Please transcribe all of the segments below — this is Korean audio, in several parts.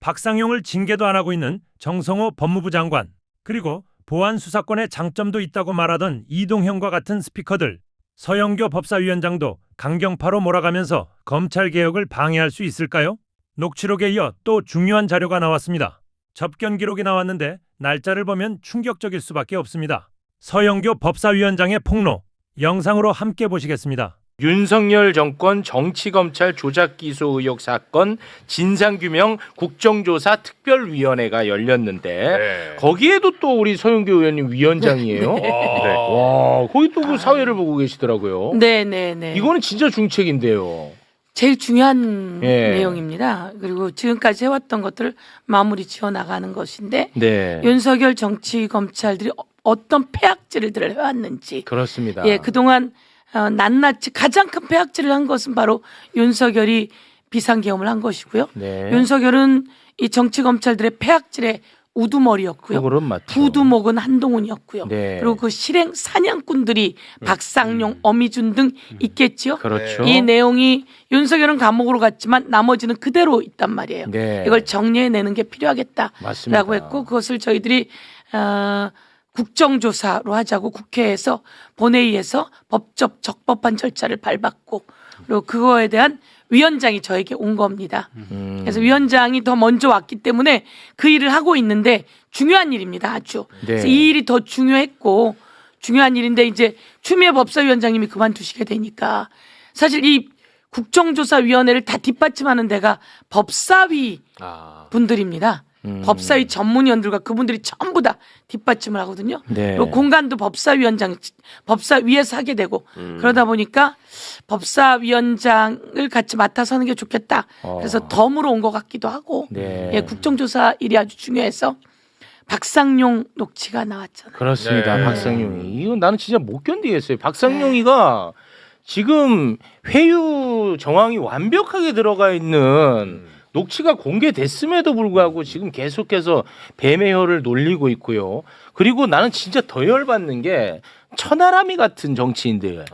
박상용을 징계도 안 하고 있는 정성호 법무부 장관, 그리고 보안 수사권에 장점도 있다고 말하던 이동형과 같은 스피커들, 서영교 법사위원장도 강경파로 몰아가면서 검찰 개혁을 방해할 수 있을까요? 녹취록에 이어 또 중요한 자료가 나왔습니다. 접견 기록이 나왔는데 날짜를 보면 충격적일 수밖에 없습니다. 서영교 법사위원장의 폭로, 영상으로 함께 보시겠습니다. 윤석열 정권 정치검찰 조작기소 의혹 사건 진상규명 국정조사 특별위원회가 열렸는데 거기에도 또 우리 서영교 의원님 위원장이에요. 와, 거기 또 그 사회를 보고 계시더라고요. 네네네. 이거는 진짜 중책인데요. 제일 중요한 내용입니다. 그리고 지금까지 해왔던 것들을 마무리 지어 나가는 것인데 네. 윤석열 정치검찰들이 어떤 폐악질을 해왔는지. 그렇습니다. 예, 그동안 낱낱이 가장 큰 폐악질을 한 것은 바로 윤석열이 비상계엄을 한 것이고요. 네. 윤석열은 이 정치검찰들의 폐악질의 우두머리였고요. 그거는 맞죠. 부두목은 한동훈이었고요. 네. 그리고 그 실행 사냥꾼들이 박상용, 어미준 등 있겠지요. 그렇죠. 이 내용이 윤석열은 감옥으로 갔지만 나머지는 그대로 있단 말이에요. 네. 이걸 정리해내는 게 필요하겠다라고 맞습니다. 했고 그것을 저희들이 국정조사로 하자고 국회에서 본회의에서 법적 적법한 절차를 밟았고 그리고 그거에 대한 위원장이 저에게 온 겁니다. 그래서 위원장이 더 먼저 왔기 때문에 그 일을 하고 있는데 중요한 일입니다. 아주. 네. 그래서 이 일이 더 중요했고 중요한 일인데 이제 추미애 법사위원장님이 그만두시게 되니까 사실 이 국정조사위원회를 다 뒷받침하는 데가 법사위 분들입니다. 법사위 전문위원들과 그분들이 전부 다 뒷받침을 하거든요. 네. 그리고 공간도 법사위에서 하게 되고 그러다 보니까 법사위원장을 같이 맡아서 하는 게 좋겠다. 그래서 덤으로 온 것 같기도 하고 네. 예, 국정조사 일이 아주 중요해서 박상용 녹취가 나왔잖아요. 그렇습니다. 네. 박상용이. 이거 나는 진짜 못 견디겠어요. 박상용이가 지금 회유 정황이 완벽하게 들어가 있는 녹취가 공개됐음에도 불구하고 지금 계속해서 뱀의 혀를 놀리고 있고요. 그리고 나는 진짜 더 열받는 게 천하람이 같은 정치인들.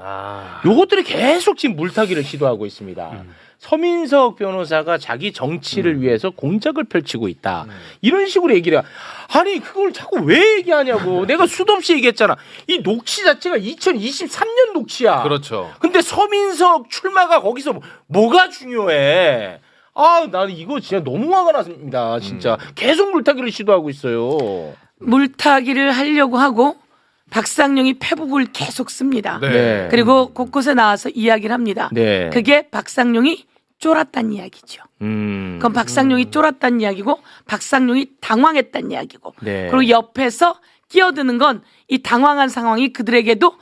요것들이 계속 지금 물타기를 시도하고 있습니다. 서민석 변호사가 자기 정치를 위해서 공작을 펼치고 있다. 이런 식으로 얘기를 해요. 아니 그걸 자꾸 왜 얘기하냐고. 내가 수도 없이 얘기했잖아. 이 녹취 자체가 2023년 녹취야. 그렇죠. 근데 서민석 출마가 거기서 뭐가 중요해. 아, 나는 이거 진짜 너무 화가 났습니다. 진짜 계속 물타기를 시도하고 있어요. 물타기를 하려고 하고 박상용이 페북을 계속 씁니다. 네. 그리고 곳곳에 나와서 이야기를 합니다. 네. 그게 박상용이 쫄았다는 이야기죠. 그건 박상용이 쫄았다는 이야기고 박상용이 당황했다는 이야기고 네. 그리고 옆에서 끼어드는 건 이 당황한 상황이 그들에게도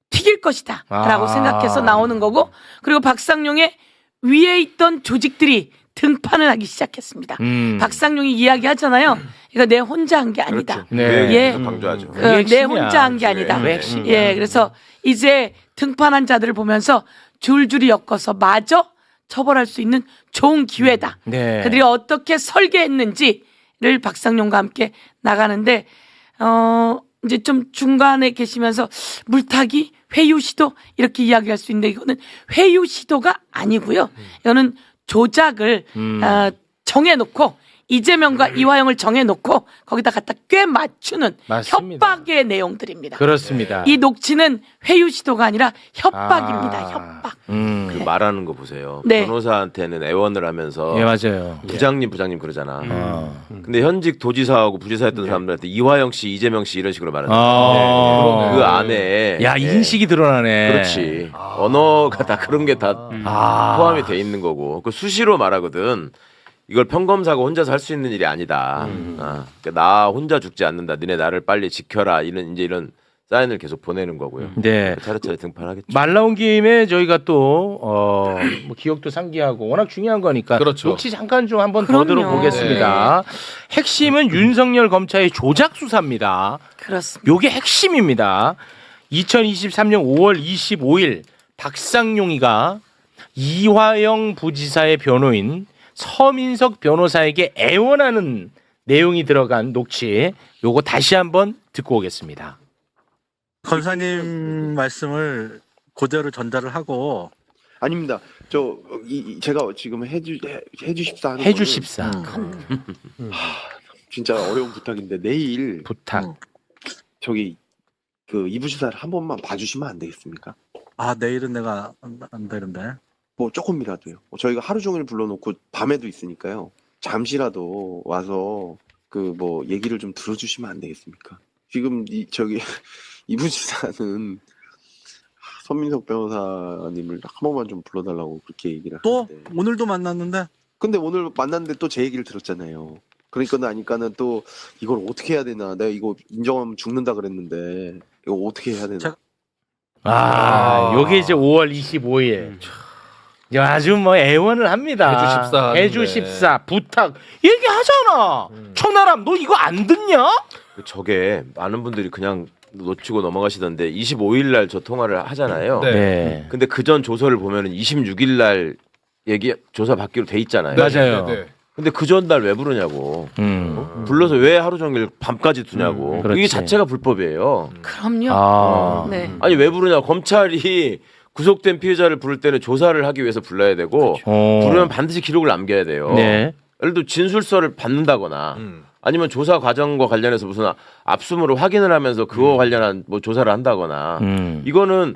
튀길 것이다 라고 생각해서 나오는 거고 그리고 박상용의 위에 있던 조직들이 등판을 하기 시작했습니다. 박상용이 이야기하잖아요. 이거 내 혼자 한 게 아니다. 네. 예. 강조하죠. 내 혼자 한 게 아니다. 왜 핵심이야. 예, 그래서 이제 등판한 자들을 보면서 줄줄이 엮어서 마저 처벌할 수 있는 좋은 기회다. 네. 그들이 어떻게 설계했는지를 박상용과 함께 나가는데 이제 좀 중간에 계시면서 물타기, 회유 시도 이렇게 이야기할 수 있는데 이거는 회유 시도가 아니고요. 이거는 조작을 정해놓고 이재명과 이화영을 정해놓고 거기다 갖다 꽤 맞추는 맞습니다. 협박의 내용들입니다. 그렇습니다. 이 녹취는 회유 시도가 아니라 협박입니다. 협박. 그 말하는 거 보세요. 네. 변호사한테는 애원을 하면서 예, 맞아요. 부장님 그러잖아. 근데 현직 도지사하고 부지사였던 사람들한테 이화영 씨, 이재명 씨 이런 식으로 말하는 거예요. 그 안에 야, 인식이 드러나네. 그렇지. 언어가 다 그런 게 다 포함이 돼 있는 거고. 그 수시로 말하거든. 이걸 평검사가 혼자서 할 수 있는 일이 아니다. 그러니까 나 혼자 죽지 않는다. 너네 나를 빨리 지켜라. 이런 사인을 계속 보내는 거고요. 네. 차례차례 등판하겠죠. 말 나온 김에 저희가 또 뭐 기억도 상기하고 워낙 중요한 거니까 그렇죠. 녹취 잠깐 좀 한번 더 그럼요. 들어보겠습니다. 핵심은 윤석열 검찰의 조작 수사입니다. 그렇습니다. 요게 핵심입니다. 2023년 5월 25일 박상용이가 이화영 부지사의 변호인 서민석 변호사에게 애원하는 내용이 들어간 녹취 요거 다시 한번 듣고 오겠습니다. 검사님 말씀을 그대로 전달을 하고 아닙니다. 제가 지금 해주십사 하는 해주십사 진짜 어려운 부탁인데 내일 부탁. 저기 그 이부시사를 한 번만 봐주시면 안 되겠습니까? 아 내일은 내가 안 되는데. 뭐 조금이라도요. 저희가 하루 종일 불러놓고 밤에도 있으니까요. 잠시라도 와서 그 뭐 얘기를 좀 들어주시면 안 되겠습니까? 지금 이부지사는 선민석 변호사님을 한 번만 좀 불러달라고 그렇게 얘기를 또 하는데. 오늘도 만났는데. 근데 오늘 만났는데 또 제 얘기를 들었잖아요. 그러니까는 또 이걸 어떻게 해야 되나. 내가 이거 인정하면 죽는다 그랬는데 이거 어떻게 해야 되나. 요게 이제 5월 25일. 아주 뭐 애원을 합니다. 해주십사 부탁 얘기하잖아. 천하람 너 이거 안 듣냐? 저게 많은 분들이 그냥 놓치고 넘어가시던데 25일 날 저 통화를 하잖아요. 네. 근데 그 전 조서를 보면은 26일 날 얘기 조사 받기로 돼 있잖아요. 맞아요. 근데 그 전날 왜 부르냐고. 불러서 왜 하루 종일 밤까지 두냐고. 그렇지. 이게 자체가 불법이에요. 그럼요. 네. 아니 왜 부르냐. 검찰이 구속된 피해자를 부를 때는 조사를 하기 위해서 불러야 되고 부르면 반드시 기록을 남겨야 돼요. 네. 예를 들어 진술서를 받는다거나 아니면 조사 과정과 관련해서 무슨 압수물을 확인을 하면서 그거 관련한 뭐 조사를 한다거나 이거는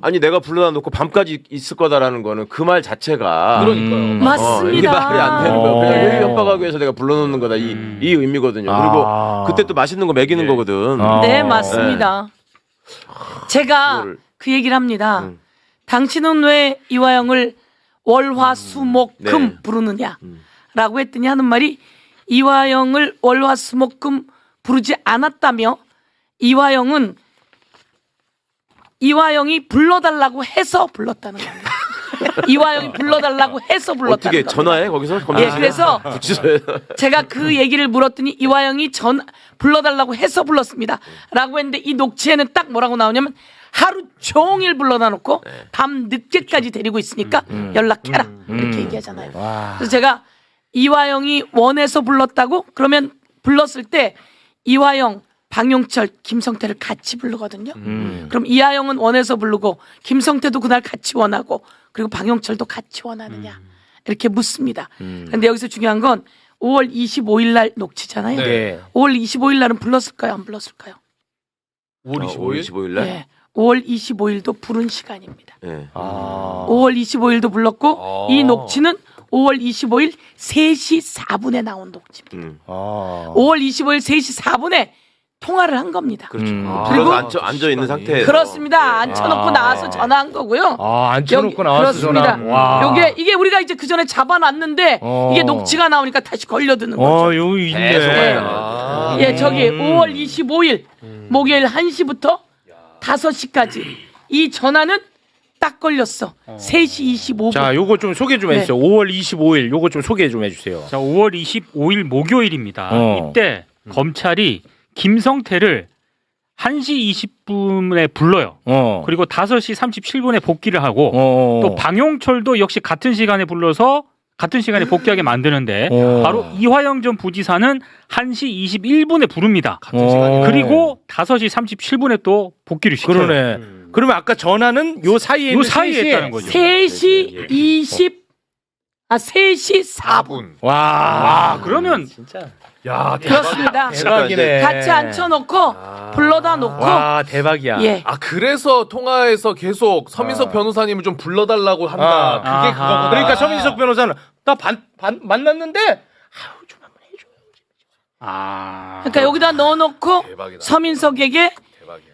아니 내가 불러다 놓고 밤까지 있을 거다라는 거는 그 말 자체가 그러니까요. 맞습니다. 이게 말이 안 되는 거예요. 그냥 네. 회유 협박하기 위해서 내가 불러놓는 거다 이 의미거든요. 그리고 그때 또 맛있는 거 먹이는 거거든. 네, 맞습니다. 제가 그거를- 그 얘기를 합니다. 당신은 왜 이화영을 월화수목금 네. 부르느냐라고 했더니 하는 말이 이화영을 월화수목금 부르지 않았다며 이화영이 불러달라고 해서 불렀다는 겁니다. 이화영이 불러달라고 해서 불렀다는 어떻게 겁니다. 전화해 거기서? 예, 그래서 구치소에서. 제가 그 얘기를 물었더니 이화영이 불러달라고 해서 불렀습니다. 라고 했는데 이 녹취에는 딱 뭐라고 나오냐면 하루 종일 불러다 놓고 밤 늦게까지 데리고 있으니까 연락해라. 이렇게 얘기하잖아요. 그래서 제가 이화영이 원해서 불렀다고 그러면 불렀을 때 이화영, 방용철, 김성태를 같이 부르거든요. 그럼 이화영은 원해서 부르고 김성태도 그날 같이 원하고 그리고 방용철도 같이 원하느냐 이렇게 묻습니다. 그런데 여기서 중요한 건 5월 25일 날 녹취잖아요. 네. 5월 25일 날은 불렀을까요? 안 불렀을까요? 5월 25일? 25일 날? 네. 5월 25일도 부른 시간입니다. 네. 5월 25일도 불렀고 이 녹취는 5월 25일 3시 4분에 나온 녹취입니다. 5월 25일 3시 4분에 통화를 한 겁니다. 그렇죠. 그리고 그래서 앉아 있는 상태에서. 그렇습니다. 앉혀놓고 나와서 전화한 거고요. 앉혀놓고 나와서 그렇습니다. 전화. 와. 이게 우리가 이제 그 전에 잡아놨는데 이게 녹취가 나오니까 다시 걸려드는 거죠. 요 계속 있네. 예, 저기 5월 25일 목요일 1시부터 5시까지 이 전화는 딱 걸렸어. 3시 25분. 자, 요거 좀 소개 좀 해주세요. 5월 25일 요거 좀 소개 좀 해주세요. 자, 5월 25일 목요일입니다. 이때 검찰이 김성태를 1시 20분에 불러요. 그리고 5시 37분에 복귀를 하고 또 방용철도 역시 같은 시간에 불러서 같은 시간에 복귀하게 만드는데 바로 이화영 전 부지사는 1시 21분에 부릅니다. 같은 시간이네. 그리고 5시 37분에 또 복귀를 시켜요. 그러네. 그러면 아까 전화는 요 사이에 요 사이에 했다는 거죠. 3시 3시 4분. 와, 그러면 진짜 야, 그렇습니다. 대박이네. 같이 앉혀놓고 불러다 놓고 와, 대박이야. 예. 그래서 통화에서 계속 서민석 변호사님을 좀 불러달라고 한다. 그게 그거구나. 그러니까 서민석 변호사는 나 만났는데 좀 한번 해줘. 그러니까 여기다 넣어놓고 대박이다. 서민석에게 대박이야.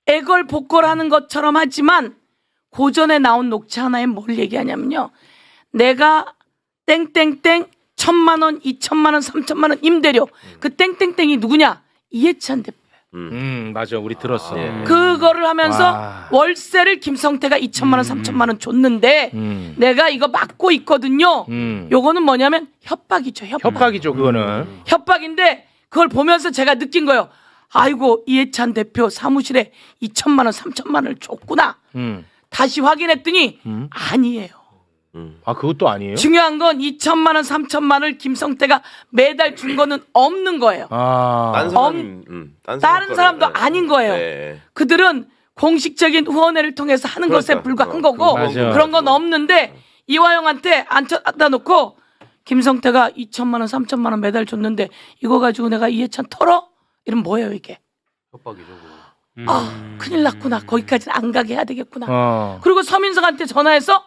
애걸복걸하는 것처럼 하지만 고전에 나온 녹취 하나에 뭘 얘기하냐면요. 내가 땡땡땡 1,000만 원, 2,000만 원, 3,000만 원 임대료. 그 땡땡땡이 누구냐? 이해찬 대표. 맞아. 우리 들었어. 그거를 하면서 와. 월세를 김성태가 2,000만 원, 3,000만 원 줬는데 내가 이거 막고 있거든요. 요거는 뭐냐면 협박이죠. 협박이죠, 그거는. 협박인데 그걸 보면서 제가 느낀 거예요. 아이고 이해찬 대표 사무실에 2,000만 원, 3,000만 원을 줬구나. 다시 확인했더니 아니에요. 아, 그것도 아니에요? 중요한 건 2,000만 원, 3,000만 원을 김성태가 매달 준 거는 없는 거예요. 아. 다른 사람, 다른 사람도 거를. 아닌 거예요. 네. 그들은 공식적인 후원회를 통해서 하는 것에 그렇죠. 불과한 거고 맞아. 그런 건 없는데 이화영한테 앉혀다 놓고 김성태가 2천만 원, 3천만 원 매달 줬는데 이거 가지고 내가 이해찬 털어? 이러면 뭐예요 이게? 협박이죠. 큰일 났구나. 거기까지는 안 가게 해야 되겠구나. 그리고 서민석한테 전화해서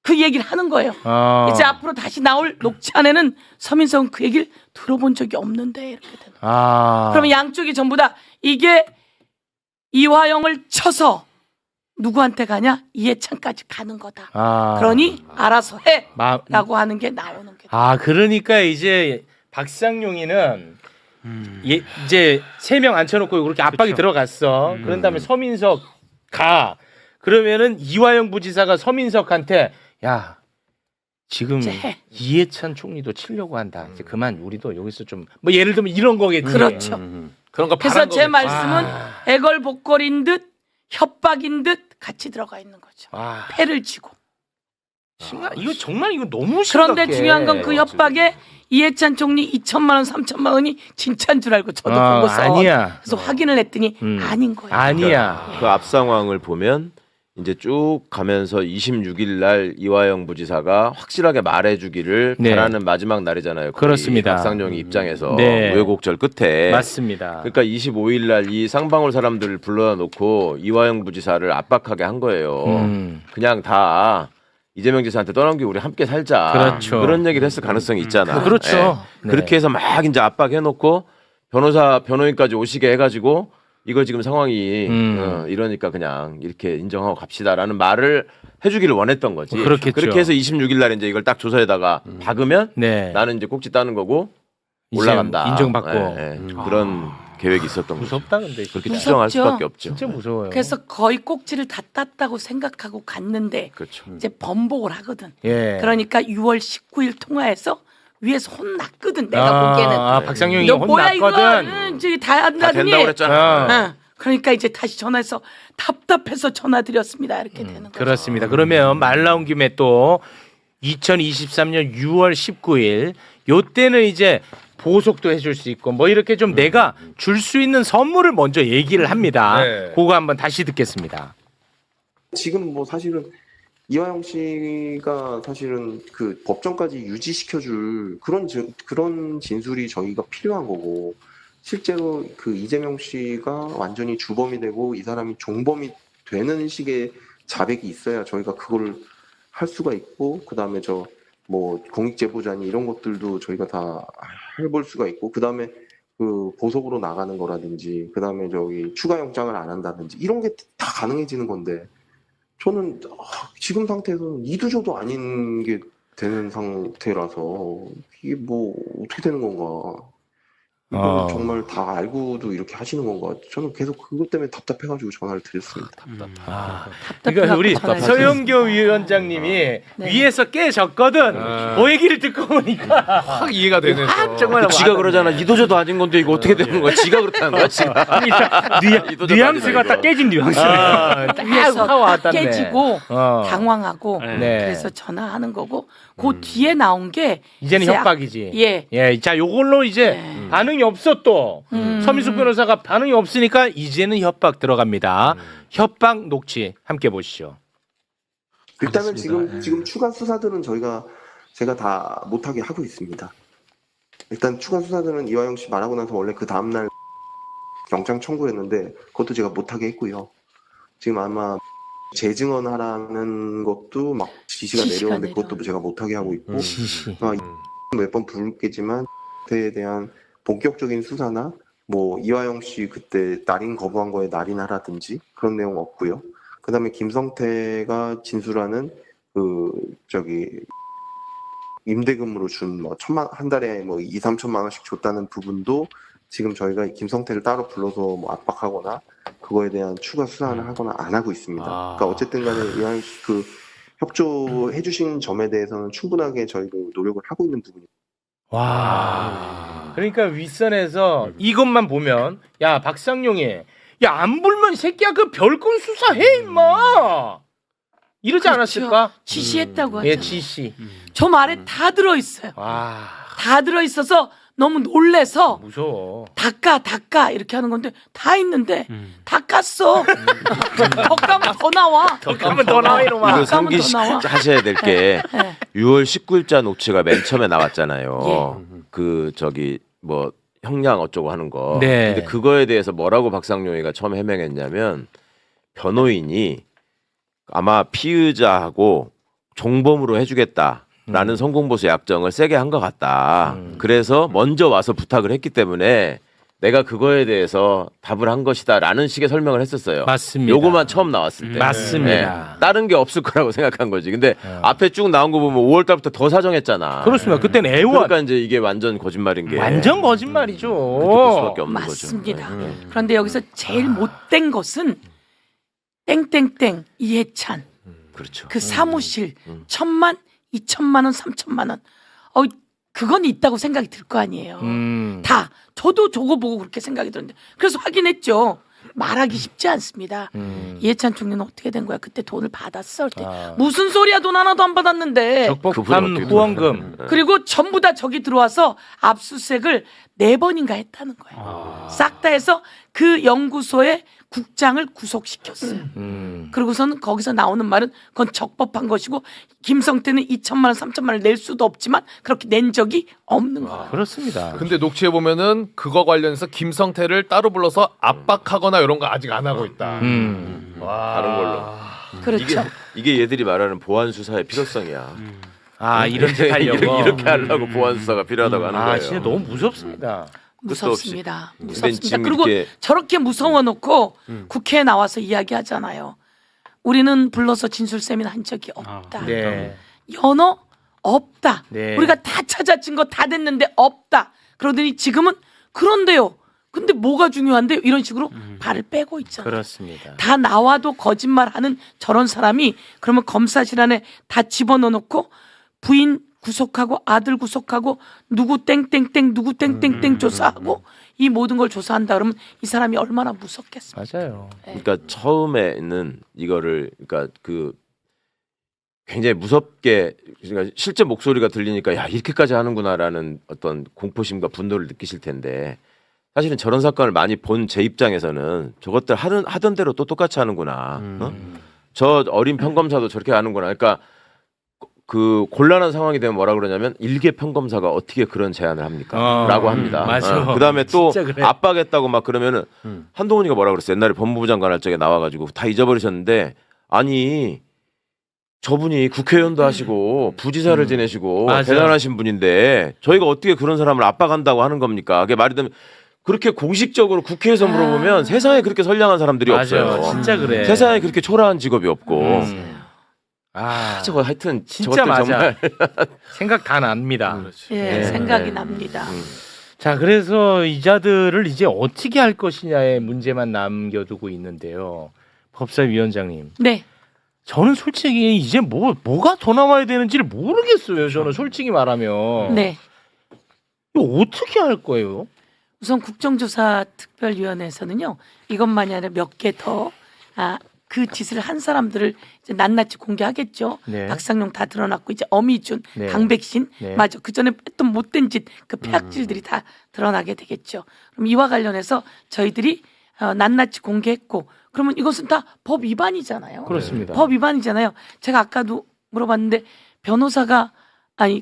그 얘기를 하는 거예요. 이제 앞으로 다시 나올 녹취 안에는 서민석은 그 얘기를 들어본 적이 없는데 이렇게 되는 거예요. 그러면 양쪽이 전부 다 이게 이화영을 쳐서 누구한테 가냐? 이해찬까지 가는 거다. 그러니 알아서 해 라고 하는 게 나오는 게 그러니까 이제 박상용이는 이제 3명 앉혀놓고 그렇게 압박이 그쵸. 들어갔어. 그런 다음에 서민석 가. 그러면은 이화영 부지사가 서민석한테 야 지금 이제 해. 이해찬 총리도 치려고 한다. 이제 그만 우리도 여기서 좀 뭐 예를 들면 이런 거겠지. 그렇죠. 그런 거 그래서 바란 제 거겠지. 말씀은 애걸복걸인 듯 협박인 듯 같이 들어가 있는 거죠. 패를 쥐고. 이거 정말 이거 너무 심각해. 그런데 중요한 건 그 협박에 이해찬 총리 2천만 원, 3천만 원이 진짜인 줄 알고 저도 보고서 아니야. 그래서 확인을 했더니 아닌 거예요. 아니야. 그 앞 상황을 보면 이제 쭉 가면서 26일 날 이화영 부지사가 확실하게 말해주기를 네. 바라는 마지막 날이잖아요. 거의 그렇습니다. 박상용이 입장에서 네. 우여곡절 끝에 맞습니다. 그러니까 25일 날 이 쌍방울 사람들을 불러다 놓고 이화영 부지사를 압박하게 한 거예요. 그냥 다 이재명 지사한테 떠넘기고 우리 함께 살자. 그렇죠. 그런 얘기를 했을 가능성이 있잖아. 그렇죠. 네. 그렇게 해서 막 이제 압박해놓고 변호인까지 오시게 해가지고 이거 지금 상황이 이러니까 그냥 이렇게 인정하고 갑시다라는 말을 해주기를 원했던 거지. 그렇겠죠. 그렇게 해서 26일 날 이제 이걸 딱 조사에다가 박으면 네. 나는 이제 꼭지 따는 거고 이제 올라간다. 인정받고. 그런 계획이 있었던 거죠. 무섭다 근데 그렇게 무섭죠. 추정할 수밖에 없죠. 진짜 무서워요. 그래서 거의 꼭지를 다 땄다고 생각하고 갔는데 그렇죠. 이제 번복을 하거든. 예. 그러니까 6월 19일 통화해서 위에서 혼났거든. 내가 보기에는. 박상용이 너 뭐야 혼났거든. 이거는 저기 다 다 한다더니. 된다고 그랬잖아. 그러니까 이제 다시 전화해서 답답해서 전화드렸습니다. 이렇게 되는 거죠. 그렇습니다. 그러면 말 나온 김에 또 2023년 6월 19일 요때는 이제 보석도 해줄 수 있고 뭐 이렇게 좀 내가 줄 수 있는 선물을 먼저 얘기를 합니다. 네. 그거 한번 다시 듣겠습니다. 지금 뭐 사실은 이화영 씨가 사실은 그 법정까지 유지시켜줄 그런 진술이 저희가 필요한 거고 실제로 그 이재명 씨가 완전히 주범이 되고 이 사람이 종범이 되는 식의 자백이 있어야 저희가 그걸 할 수가 있고 그 다음에 저 뭐 공익제보자니 이런 것들도 저희가 다 해볼 수가 있고 그 다음에 그 보석으로 나가는 거라든지 그 다음에 저기 추가 영장을 안 한다든지 이런 게 다 가능해지는 건데 저는 지금 상태에서는 이도저도 아닌 게 되는 상태라서 이게 뭐 어떻게 되는 건가 이거는 정말 다 알고도 이렇게 하시는 건가 저는 계속 그것 때문에 답답해가지고 전화를 드렸습니다. 그러니까 우리 서영교 위원장님이 위에서 깨졌거든. 그 얘기를 듣고 보니까 확 이해가 되네. 정말 지가 그러잖아. 이도저도 아닌 건데 이거 어떻게 되는 거야? 지가 그렇다는 거야. 지금. 뉘앙스가 딱 깨진 뉘앙스네요. 위에서 깨지고 어. 당황하고 네. 그래서 전화하는 거고 그 뒤에 나온 게 이제는 이제 협박이지. 예. 예. 자, 요걸로 이제 반응이 없어 또. 서민숙 변호사가 반응이 없으니까 이제는 협박 들어갑니다. 협박 녹취 함께 보시죠. 일단은 지금 추가 수사들은 제가 다 못하게 하고 있습니다. 일단 추가 수사들은 이화영 씨 말하고 나서 원래 그 다음날 영장 청구했는데 그것도 제가 못하게 했고요. 지금 아마 재증언 하라는 것도 막 지시가 내려오는데 그것도 제가 못하게 하고 있고 몇 번 부르겠지만 그에 대한 본격적인 수사나 뭐 이화영 씨 그때 날인 거부한 거에 날인하라든지 그런 내용 없고요. 그다음에 김성태가 진술하는 그 저기 임대금으로 준 뭐 한 달에 뭐 2-3천만 원씩 줬다는 부분도 지금 저희가 김성태를 따로 불러서 뭐 압박하거나 그거에 대한 추가 수사를 하거나 안 하고 있습니다. 그러니까 어쨌든 간에 이화영 씨 그 협조해 주신 점에 대해서는 충분하게 저희도 노력을 하고 있는 부분입니다. 와. 그러니까 윗선에서 이것만 보면 야 박상용이 야 안 불면 이 새끼야 그 별건 수사해 임마 이러지 않았을까? 지시했다고 예, 하잖아요. 지시. 저 말에 다 들어있어요. 다 들어있어서 너무 놀래서 무서워. 닦아 이렇게 하는 건데 다 있는데 닦아 깠어. 더 까면 더 나와. 더 까면 더 나와 이놈아. 이거 까면 더 나와. 상기하셔야 될 게 네. 6월 19일자 녹취가 맨 처음에 나왔잖아요. 예. 그 저기 뭐 형량 어쩌고 하는 거. 네. 근데 그거에 대해서 뭐라고 박상용이가 처음에 해명했냐면 변호인이 아마 피의자하고 종범으로 해주겠다라는 성공보수 약정을 세게 한 것 같다. 그래서 먼저 와서 부탁을 했기 때문에 내가 그거에 대해서 답을 한 것이다라는 식의 설명을 했었어요. 맞습니다. 요거만 처음 나왔을 때. 맞습니다. 네. 다른 게 없을 거라고 생각한 거지. 근데 앞에 쭉 나온 거 보면 5월 달부터 더 사정했잖아. 그렇습니다. 그때는 애원. 그러니까 이제 이게 완전 거짓말인 게 완전 거짓말이죠. 그렇게 볼 수밖에 없는 맞습니다. 거죠. 그런데 여기서 제일 못된 것은 땡땡땡 이해찬 그렇죠. 그 사무실 1,000만, 2,000만 원, 3,000만 원. 그건 있다고 생각이 들 거 아니에요. 다 저도 저거 보고 그렇게 생각이 들었는데 그래서 확인했죠. 말하기 쉽지 않습니다. 이해찬 총리는 어떻게 된 거야? 그때 돈을 받았어. 무슨 소리야? 돈 하나도 안 받았는데. 적법한 후원금. 그리고 전부 다 저기 들어와서 압수수색을 4번인가 했다는 거예요. 싹 다 해서 그 연구소의 국장을 구속시켰어요. 그리고서는 거기서 나오는 말은 그건 적법한 것이고 김성태는 2,000만 원, 3,000만 원을 낼 수도 없지만 그렇게 낸 적이 없는 거예요. 그렇습니다. 근데 녹취해 보면은 그거 관련해서 김성태를 따로 불러서 압박하거나 이런 거 아직 안 하고 있다. 와. 다른 걸로. 그렇죠. 이게 얘들이 말하는 보안 수사의 필요성이야. 이런 짓 하려고. 이렇게 하려고 보안 수사가 필요하다고 하는 거예요. 진짜 너무 무섭습니다. 무섭습니다. 근데 무섭습니다. 지금 그리고 이렇게- 저렇게 무서워놓고 국회에 나와서 이야기하잖아요. 우리는 불러서 진술 세미나 한 적이 없다. 네. 연어 없다. 네. 우리가 다 찾아진 거 다 됐는데 없다. 그러더니 지금은 그런데요. 근데 뭐가 중요한데요? 이런 식으로 발을 빼고 있잖아요. 그렇습니다. 다 나와도 거짓말하는 저런 사람이 그러면 검사실 안에 다 집어넣어놓고 부인 구속하고 아들 구속하고 누구 땡땡땡 누구 땡땡땡 조사하고 이 모든 걸 조사한다 그러면 이 사람이 얼마나 무섭겠습니까? 맞아요. 그러니까 처음에는 이거를 그러니까 그 굉장히 무섭게 그러니까 실제 목소리가 들리니까 야 이렇게까지 하는구나라는 어떤 공포심과 분노를 느끼실 텐데 사실은 저런 사건을 많이 본 제 입장에서는 저것들 하던 대로 또 똑같이 하는구나. 저 어린 평검사도 저렇게 하는구나. 그러니까 그 곤란한 상황이 되면 뭐라 그러냐면 일개 평검사가 어떻게 그런 제안을 합니까? 라고 합니다. 맞아. 그다음에 또 진짜 그래. 압박했다고 막 그러면은 한동훈이가 뭐라 그랬어? 옛날에 법무부 장관 할 적에 나와가지고 다 잊어버리셨는데 아니 저분이 국회의원도 하시고 부지사를 지내시고 맞아. 대단하신 분인데 저희가 어떻게 그런 사람을 압박한다고 하는 겁니까? 그게 말이 되면 그렇게 공식적으로 국회에서 물어보면 세상에 그렇게 선량한 사람들이 맞아요. 없어요. 진짜 그래. 세상에 그렇게 초라한 직업이 없고. 저거 하여튼 진짜 저것들 맞아. 정말 생각 다 납니다. 예, 생각이 납니다. 자, 그래서 이자들을 이제 어떻게 할 것이냐의 문제만 남겨두고 있는데요. 법사위원장님. 네. 저는 솔직히 이제 뭐가 더 나와야 되는지를 모르겠어요. 저는 솔직히 말하면. 네. 이거 어떻게 할 거예요? 우선 국정조사 특별위원회에서는요 이것만이 아니라 몇 개 더 그 짓을 한 사람들을 이제 낱낱이 공개하겠죠. 네. 박상용 다 드러났고 이제 어미준, 네. 강백신, 네. 맞아. 그 전에 했던 못된 짓, 그 폐악질들이 다 드러나게 되겠죠. 그럼 이와 관련해서 저희들이 낱낱이 공개했고, 그러면 이것은 다 법 위반이잖아요. 그렇습니다. 법 위반이잖아요. 제가 아까도 물어봤는데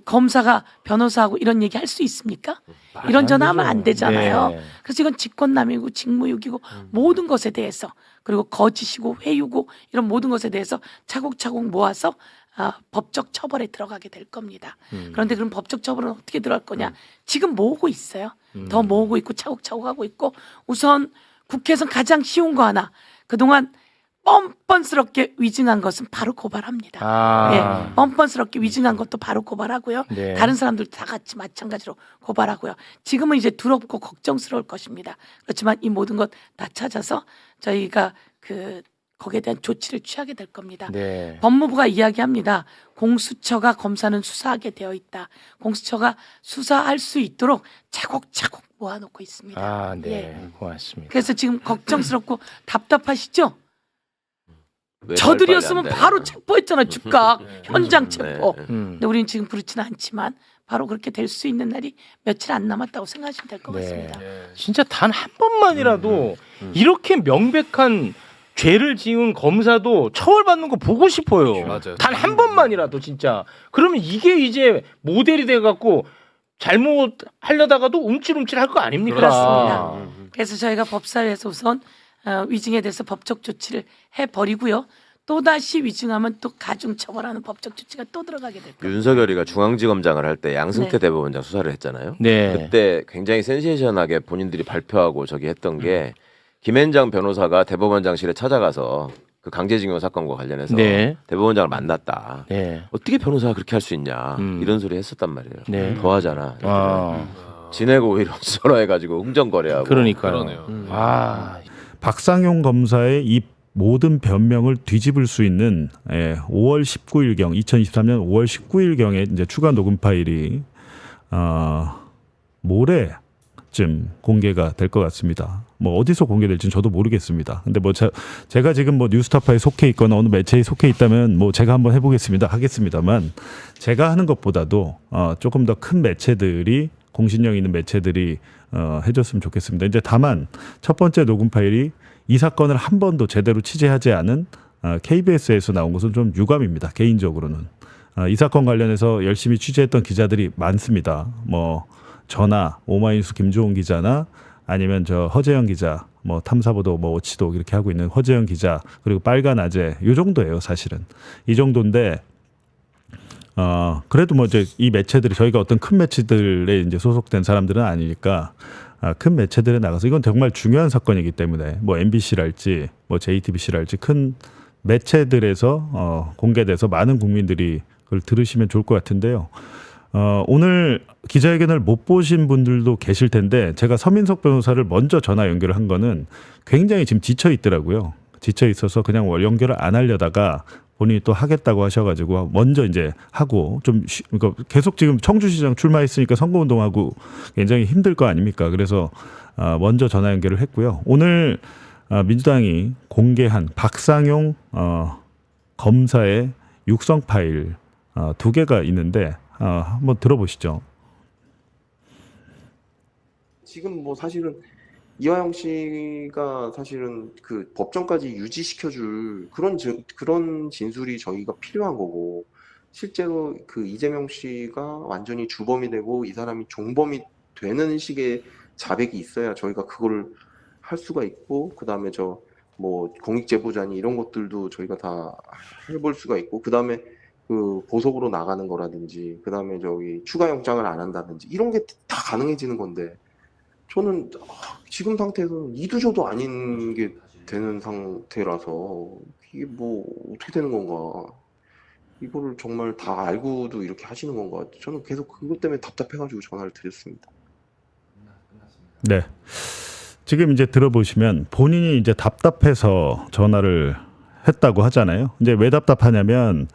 검사가 변호사하고 이런 얘기 할 수 있습니까? 이런 전화 하면 안 되잖아요. 네. 그래서 이건 직권남용이고 직무유기고 모든 것에 대해서 그리고 거짓이고 회유고 이런 모든 것에 대해서 차곡차곡 모아서 법적 처벌에 들어가게 될 겁니다. 그런데 그럼 법적 처벌은 어떻게 들어갈 거냐? 지금 모으고 있어요. 더 모으고 있고 차곡차곡 하고 있고 우선 국회에서 가장 쉬운 거 하나. 그동안 뻔뻔스럽게 위증한 것은 바로 고발합니다. 예, 뻔뻔스럽게 위증한 것도 바로 고발하고요. 네. 다른 사람들 다 같이 마찬가지로 고발하고요. 지금은 이제 두렵고 걱정스러울 것입니다. 그렇지만 이 모든 것 다 찾아서 저희가 거기에 대한 조치를 취하게 될 겁니다. 네. 법무부가 이야기합니다. 공수처가 검사는 수사하게 되어 있다. 공수처가 수사할 수 있도록 차곡차곡 모아놓고 있습니다. 네. 예. 고맙습니다. 그래서 지금 걱정스럽고 답답하시죠? 왜 저들이었으면 빨리 안 바로 되나? 체포했잖아. 즉각 현장 체포. 네. 근데 우리는 지금 그렇지는 않지만 바로 그렇게 될 수 있는 날이 며칠 안 남았다고 생각하시면 될 것 같습니다. 진짜 단 한 번만이라도 이렇게 명백한 죄를 지은 검사도 처벌받는 거 보고 싶어요. 맞아요. 단 한 번만이라도 진짜. 그러면 이게 이제 모델이 돼 갖고 잘못 하려다가도 움찔움찔 할 거 아닙니까? 그렇습니다. 그래서 저희가 법사위에서 우선 위증에 대해서 법적 조치를 해버리고요. 또다시 위증하면 또 가중처벌하는 법적 조치가 또 들어가게 될 겁니다. 윤석열이가 중앙지검장을 할 때 양승태 네. 대법원장 수사를 했잖아요. 네. 그때 굉장히 센세이션하게 본인들이 발표하고 저기 했던 게 김앤장 변호사가 대법원장실에 찾아가서 그 강제징용 사건과 관련해서 네. 대법원장을 만났다. 네. 어떻게 변호사가 그렇게 할 수 있냐 이런 소리 했었단 말이에요. 네. 더하잖아. 아, 지내고 오히려 전화해가지고 흥정거려하고. 그러니까요. 그러네요. 아, 박상용 검사의 이 모든 변명을 뒤집을 수 있는 5월 19일경 2023년 5월 19일경에 이제 추가 녹음 파일이 모레쯤 공개가 될 것 같습니다. 뭐 어디서 공개될지는 저도 모르겠습니다. 근데 뭐 제가 지금 뭐 뉴스타파에 속해 있거나 어느 매체에 속해 있다면 뭐 제가 한번 해보겠습니다 하겠습니다만 제가 하는 것보다도 조금 더 큰 매체들이 공신력 있는 매체들이 해줬으면 좋겠습니다. 이제 다만 첫 번째 녹음 파일이 이 사건을 한 번도 제대로 취재하지 않은 KBS에서 나온 것은 좀 유감입니다. 개인적으로는. 이 사건 관련해서 열심히 취재했던 기자들이 많습니다. 뭐 저나 오마이뉴스 김주홍 기자나 아니면 저 허재영 기자, 뭐 탐사보도, 뭐 오치도 이렇게 하고 있는 허재영 기자 그리고 빨간 아재 요 정도예요, 사실은. 이 정도인데 그래도 뭐 이제 이 매체들이 저희가 어떤 큰 매체들에 이제 소속된 사람들은 아니니까 큰 매체들에 나가서 이건 정말 중요한 사건이기 때문에 뭐 MBC랄지 뭐 JTBC랄지 큰 매체들에서 공개돼서 많은 국민들이 그걸 들으시면 좋을 것 같은데요. 오늘 기자회견을 못 보신 분들도 계실 텐데 제가 서민석 변호사를 먼저 전화 연결을 한 거는 굉장히 지금 지쳐 있더라고요. 지쳐 있어서 그냥 연결을 안 하려다가 본인이 또 하겠다고 하셔가지고 먼저 이제 하고 좀 그러니까 계속 지금 청주시장 출마했으니까 선거운동하고 굉장히 힘들 거 아닙니까? 그래서 먼저 전화 연결을 했고요. 오늘 민주당이 공개한 박상용 검사의 육성 파일 2개가 있는데 한번 들어보시죠. 지금 뭐 사실은 이화영 씨가 사실은 그 법정까지 유지시켜줄 그런 진술이 저희가 필요한 거고, 실제로 그 이재명 씨가 완전히 주범이 되고 이 사람이 종범이 되는 식의 자백이 있어야 저희가 그걸 할 수가 있고, 그 다음에 저 뭐 공익제보자니 이런 것들도 저희가 다 해볼 수가 있고, 그 다음에 그 보석으로 나가는 거라든지, 그 다음에 저기 추가 영장을 안 한다든지 이런 게 다 가능해지는 건데, 저는 지금 상태에서는 이도저도 아닌 게 되는 상태라서 이게 뭐 어떻게 되는 건가, 이거를 정말 다 알고도 이렇게 하시는 건가, 저는 계속 그것 때문에 답답해가지고 전화를 드렸습니다. 네. 지금 이제 들어보시면 본인이 이제 답답해서 전화를 했다고 하잖아요. 이제 왜 답답하냐면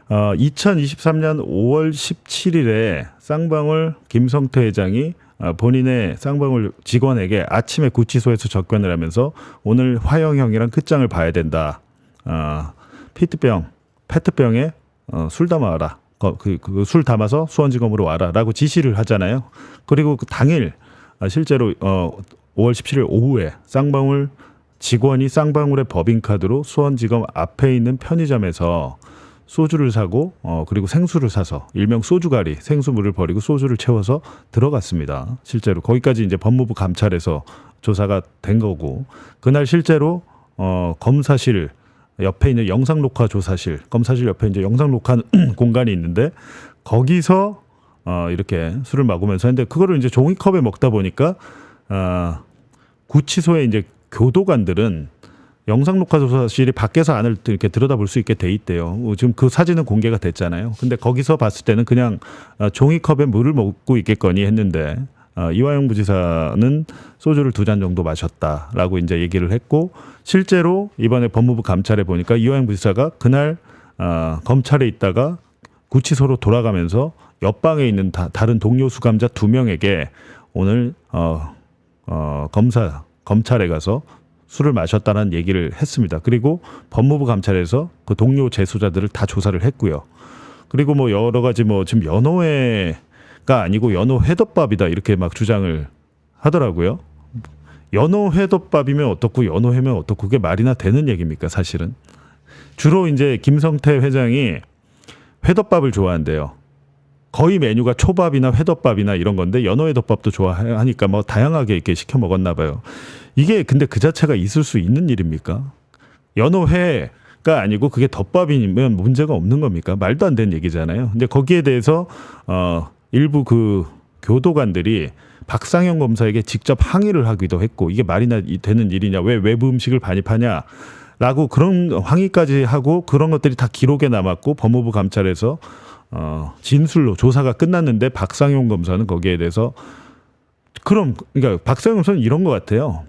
2023년 5월 17일에 쌍방울 김성태 회장이 본인의 쌍방울 직원에게 아침에 구치소에서 접견을 하면서 오늘 화영형이랑 끝장을 봐야 된다. 페트병에 술 담아와라. 그 술 담아서 수원지검으로 와라라고 지시를 하잖아요. 그리고 그 당일 실제로 5월 17일 오후에 쌍방울 직원이 쌍방울의 법인카드로 수원지검 앞에 있는 편의점에서 소주를 사고 그리고 생수를 사서 일명 소주가리, 생수물을 버리고 소주를 채워서 들어갔습니다. 실제로 거기까지 이제 법무부 감찰에서 조사가 된 거고, 그날 실제로 검사실 옆에 있는 영상 녹화 조사실, 검사실 옆에 이제 영상 녹화 공간이 있는데 거기서 이렇게 술을 먹으면서 했는데 그거를 이제 종이컵에 먹다 보니까 구치소에 이제 교도관들은 영상 녹화 조사실이 밖에서 안을 이렇게 들여다볼 수 있게 돼 있대요. 지금 그 사진은 공개가 됐잖아요. 근데 거기서 봤을 때는 그냥 종이컵에 물을 먹고 있겠거니 했는데 이화영 부지사는 소주를 2잔 정도 마셨다라고 이제 얘기를 했고, 실제로 이번에 법무부 감찰에 보니까 이화영 부지사가 그날 검찰에 있다가 구치소로 돌아가면서 옆방에 있는 다른 동료 수감자 2명에게 오늘 검찰에 가서 술을 마셨다는 얘기를 했습니다. 그리고 법무부 감찰에서 그 동료 재소자들을 다 조사를 했고요. 그리고 뭐 여러 가지 뭐 지금 연어회가 아니고 연어회덮밥이다 이렇게 막 주장을 하더라고요. 연어회덮밥이면 어떻고 연어회면 어떻고 그게 말이나 되는 얘기입니까 사실은. 주로 이제 김성태 회장이 회덮밥을 좋아한대요. 거의 메뉴가 초밥이나 회덮밥이나 이런 건데 연어회덮밥도 좋아하니까 뭐 다양하게 이렇게 시켜 먹었나 봐요. 이게 근데 그 자체가 있을 수 있는 일입니까? 연어회가 아니고 그게 덮밥이면 문제가 없는 겁니까? 말도 안 되는 얘기잖아요. 근데 거기에 대해서 일부 그 교도관들이 박상현 검사에게 직접 항의를 하기도 했고 이게 말이나 되는 일이냐, 왜 외부 음식을 반입하냐 라고 그런 항의까지 하고 그런 것들이 다 기록에 남았고 법무부 감찰에서 진술로 조사가 끝났는데 박상현 검사는 거기에 대해서 그러니까 박상현 검사는 이런 것 같아요.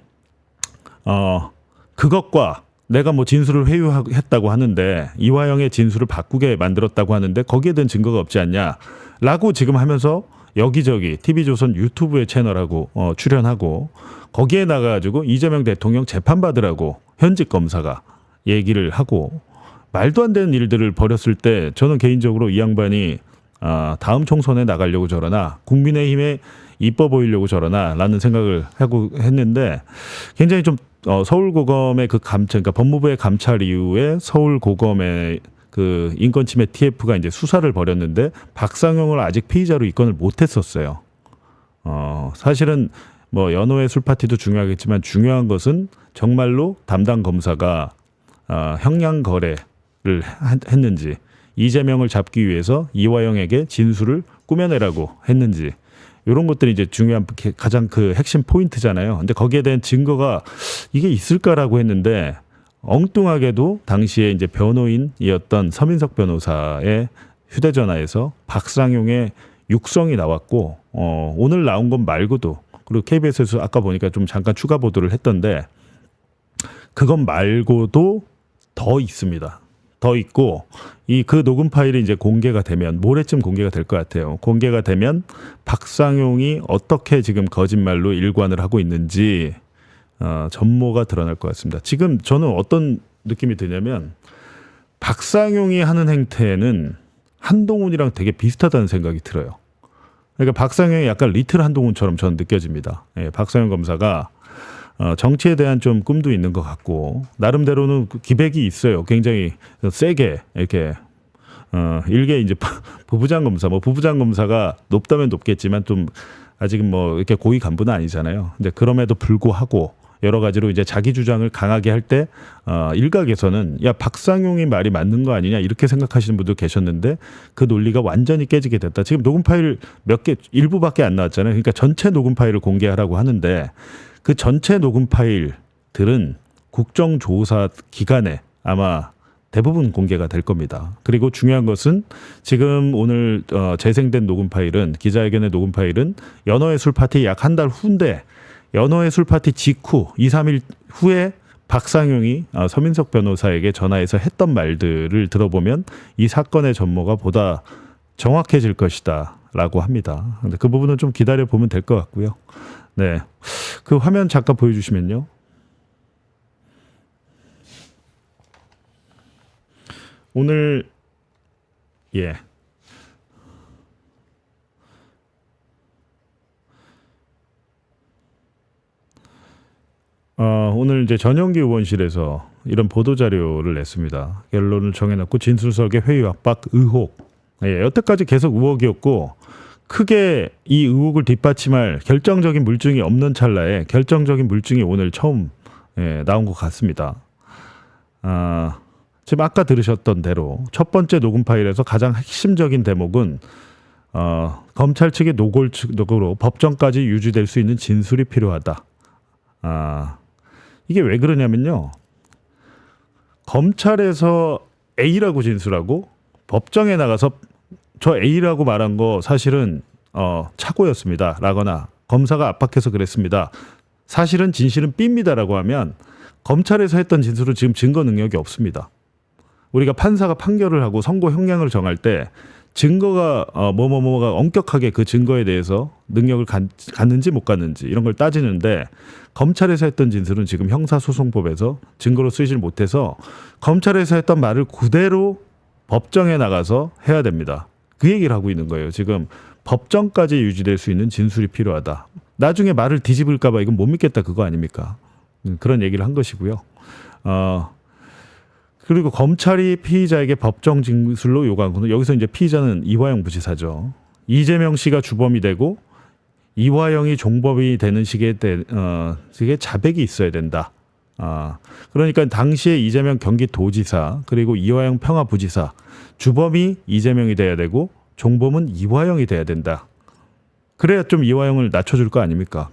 그것과 내가 뭐 진술을 회유했다고 하는데 이화영의 진술을 바꾸게 만들었다고 하는데 거기에 대한 증거가 없지 않냐라고 지금 하면서 여기저기 TV조선 유튜브의 채널하고 출연하고 거기에 나가가지고 이재명 대통령 재판받으라고 현직 검사가 얘기를 하고 말도 안 되는 일들을 벌였을 때 저는 개인적으로 이 양반이 다음 총선에 나가려고 저러나 국민의힘에 이뻐 보이려고 저러나 라는 생각을 하고 했는데 굉장히 좀 서울고검의 그 감찰, 그러니까 법무부의 감찰 이후에 서울고검의 그 인권침해 TF가 이제 수사를 벌였는데 박상영을 아직 피의자로 입건을 못했었어요. 사실은 뭐 연호회 술파티도 중요하겠지만 중요한 것은 정말로 담당 검사가 형량 거래를 했는지 이재명을 잡기 위해서 이화영에게 진술을 꾸며내라고 했는지 이런 것들이 이제 중요한 가장 그 핵심 포인트잖아요. 근데 거기에 대한 증거가 이게 있을까라고 했는데 엉뚱하게도 당시에 이제 변호인이었던 서민석 변호사의 휴대전화에서 박상용의 육성이 나왔고 오늘 나온 것 말고도 그리고 KBS에서 아까 보니까 좀 잠깐 추가 보도를 했던데 그것 말고도 더 있습니다. 더 있고 그 녹음 파일이 이제 공개가 되면 모레쯤 공개가 될 것 같아요. 공개가 되면 박상용이 어떻게 지금 거짓말로 일관을 하고 있는지 전모가 드러날 것 같습니다. 지금 저는 어떤 느낌이 드냐면 박상용이 하는 행태는 한동훈이랑 되게 비슷하다는 생각이 들어요. 그러니까 박상용이 약간 리틀 한동훈처럼 저는 느껴집니다. 예, 박상용 검사가 정치에 대한 좀 꿈도 있는 것 같고 나름대로는 기백이 있어요. 굉장히 세게 이렇게 일개 이제 부부장 검사, 뭐 부부장 검사가 높다면 높겠지만 좀 아직은 뭐 이렇게 고위 간부는 아니잖아요. 근데 그럼에도 불구하고 여러 가지로 이제 자기 주장을 강하게 할 때 일각에서는 야 박상용이 말이 맞는 거 아니냐 이렇게 생각하시는 분도 계셨는데 그 논리가 완전히 깨지게 됐다. 지금 녹음 파일 몇 개 일부밖에 안 나왔잖아요. 그러니까 전체 녹음 파일을 공개하라고 하는데 그 전체 녹음 파일들은 국정조사 기간에 아마 대부분 공개가 될 겁니다. 그리고 중요한 것은 지금 오늘 재생된 녹음 파일은 기자회견의 녹음 파일은 연어의 술파티 약 한 달 후인데 연어의 술파티 직후 2, 3일 후에 박상용이 서민석 변호사에게 전화해서 했던 말들을 들어보면 이 사건의 전모가 보다 정확해질 것이다 라고 합니다. 근데 그 부분은 좀 기다려 보면 될 것 같고요. 네, 그 화면 잠깐 보여주시면요. 오늘 오늘 이제 전용기 의원실에서 이런 보도 자료를 냈습니다. 결론을 정해놓고 진술석의 회유 압박 의혹. 여태까지 계속 의혹이었고 크게 이 의혹을 뒷받침할 결정적인 물증이 없는 찰나에 결정적인 물증이 오늘 처음 나온 것 같습니다. 지금 아까 들으셨던 대로 첫 번째 녹음 파일에서 가장 핵심적인 대목은 검찰 측의 노골적으로 법정까지 유지될 수 있는 진술이 필요하다. 이게 왜 그러냐면요. 검찰에서 A라고 진술하고 법정에 나가서 저 A라고 말한 거 사실은 착오였습니다. 라거나 검사가 압박해서 그랬습니다. 사실은 진실은 B입니다라고 하면 검찰에서 했던 진술은 지금 증거 능력이 없습니다. 우리가 판사가 판결을 하고 선고 형량을 정할 때 증거가 뭐가 엄격하게 그 증거에 대해서 능력을 갖는지 못 갖는지 이런 걸 따지는데 검찰에서 했던 진술은 지금 형사소송법에서 증거로 쓰이질 못해서 검찰에서 했던 말을 그대로 법정에 나가서 해야 됩니다. 그 얘기를 하고 있는 거예요. 지금 법정까지 유지될 수 있는 진술이 필요하다. 나중에 말을 뒤집을까 봐 이건 못 믿겠다 그거 아닙니까? 그런 얘기를 한 것이고요. 그리고 검찰이 피의자에게 법정 진술로 요구한 것은 여기서 이제 피의자는 이화영 부지사죠. 이재명 씨가 주범이 되고 이화영이 종범이 되는 식의 자백이 있어야 된다. 그러니까 당시에 이재명 경기도지사 그리고 이화영 평화부지사 주범이 이재명이 돼야 되고 종범은 이화영이 돼야 된다. 그래야 좀 이화영을 낮춰줄 거 아닙니까?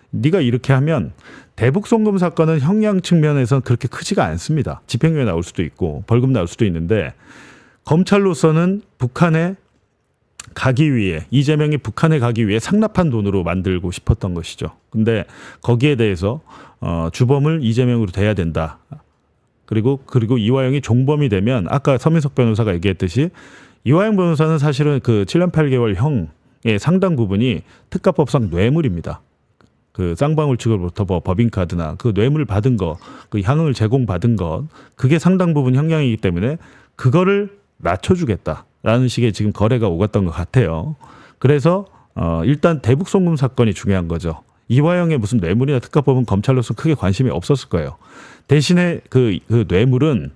네가 이렇게 하면 대북 송금 사건은 형량 측면에서는 그렇게 크지가 않습니다. 집행유예 나올 수도 있고 벌금 나올 수도 있는데 검찰로서는 북한에 가기 위해 이재명이 북한에 가기 위해 상납한 돈으로 만들고 싶었던 것이죠. 근데 거기에 대해서 주범을 이재명으로 돼야 된다. 그리고 이화영이 종범이 되면 아까 서민석 변호사가 얘기했듯이 이화영 변호사는 사실은 그 7년 8개월 형의 상당 부분이 특가법상 뇌물입니다. 그 쌍방울 측으로부터 법인카드나 그 뇌물 받은 거, 그 향응을 제공받은 것, 그게 상당 부분 형량이기 때문에 그거를 낮춰주겠다라는 식의 지금 거래가 오갔던 것 같아요. 그래서 일단 대북 송금 사건이 중요한 거죠. 이화영의 무슨 뇌물이나 특가법은 검찰로서 크게 관심이 없었을 거예요. 대신에 그 뇌물은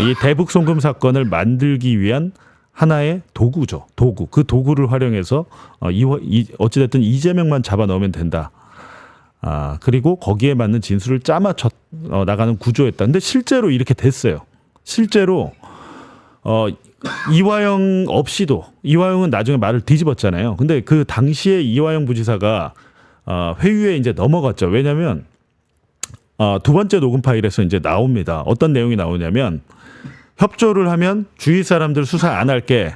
이 대북 송금 사건을 만들기 위한 하나의 도구죠. 도구. 그 도구를 활용해서 어찌됐든 이재명만 잡아 넣으면 된다. 그리고 거기에 맞는 진술을 짜맞춰 나가는 구조였다. 근데 실제로 이렇게 됐어요. 실제로 이화영 없이도 이화영은 나중에 말을 뒤집었잖아요. 근데 그 당시에 이화영 부지사가 회유에 이제 넘어갔죠. 왜냐하면 두 번째 녹음 파일에서 이제 나옵니다. 어떤 내용이 나오냐면 협조를 하면 주위 사람들 수사 안 할게.